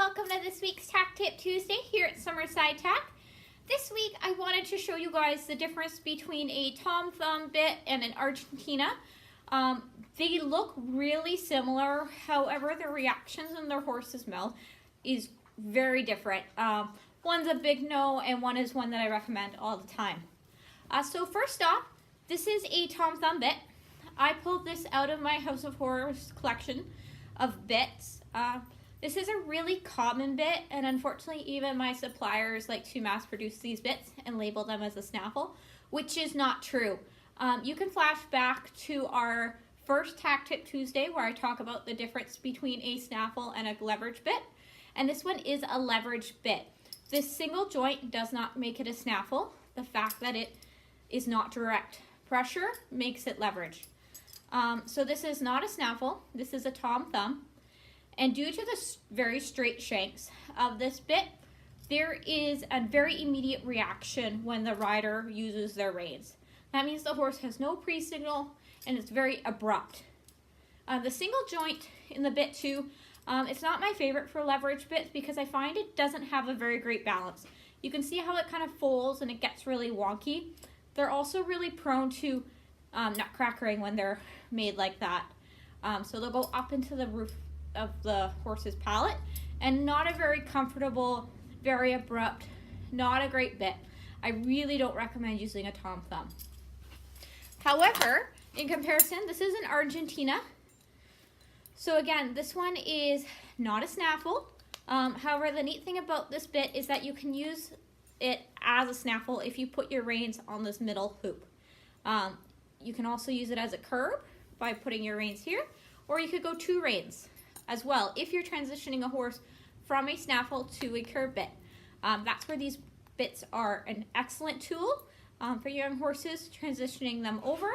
welcome to this week's Tack Tip Tuesday here at Summerside Tack. This week I wanted to show you guys the difference between a Tom Thumb bit and an Argentina. They look really similar, however the reactions in their horse's mouth is very different. One's a big no and one is one that I recommend all the time. So first off, this is a Tom Thumb bit. I pulled this out of my House of Horrors collection of bits. This is a really common bit, and unfortunately even my suppliers like to mass produce these bits and label them as a snaffle, which is not true. You can flash back to our first Tack Tip Tuesday where I talk about the difference between a snaffle and a leverage bit, and this one is a leverage bit. This single joint does not make it a snaffle. The fact that it is not direct pressure makes it leverage. So this is not a snaffle, this is a Tom Thumb. And due to the very straight shanks of this bit, there is a very immediate reaction when the rider uses their reins. That means the horse has no pre-signal and it's very abrupt. The single joint in the bit too, it's not my favorite for leverage bits because I find it doesn't have a very great balance. You can see how it kind of folds and it gets really wonky. They're also really prone to nutcrackering when they're made like that. So they'll go up into the roof of the horse's palate, and not a very comfortable, very abrupt, not a great bit. I really don't recommend using a Tom Thumb. However, in comparison, this is an Argentina. So again, this one is not a snaffle. However, the neat thing about this bit is that you can use it as a snaffle if you put your reins on this middle hoop. You can also use it as a curb by putting your reins here, or you could go two reins as well if you're transitioning a horse from a snaffle to a curb bit. That's where these bits are an excellent tool for young horses, transitioning them over.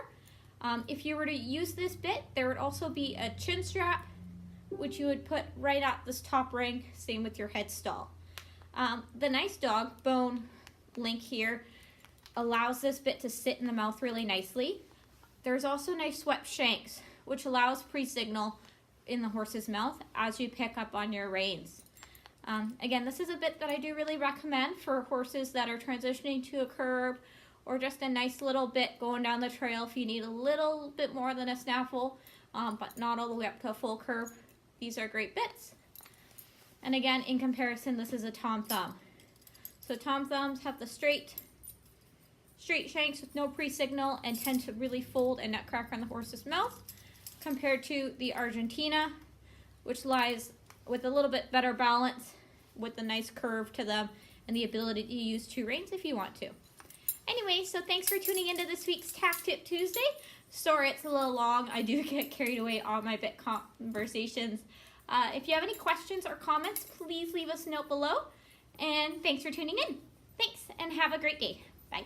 If you were to use this bit, there would also be a chin strap, which you would put right at this top ring, same with your head stall. The nice dog bone link here allows this bit to sit in the mouth really nicely. There's also nice swept shanks, which allows pre-signal in the horse's mouth as you pick up on your reins. Again, this is a bit that I do really recommend for horses that are transitioning to a curb, or just a nice little bit going down the trail if you need a little bit more than a snaffle, but not all the way up to a full curb. These are great bits. And again, in comparison, this is a Tom Thumb. So Tom Thumbs have the straight shanks with no pre-signal and tend to really fold and nutcracker on the horse's mouth, compared to the Argentina, which lies with a little bit better balance with a nice curve to them and the ability to use two reins if you want to. Anyway, so thanks for tuning into this week's Tack Tip Tuesday. Sorry it's a little long. I do get carried away on my bit conversations. If you have any questions or comments, please leave us a note below. And thanks for tuning in. Thanks, and have a great day. Bye.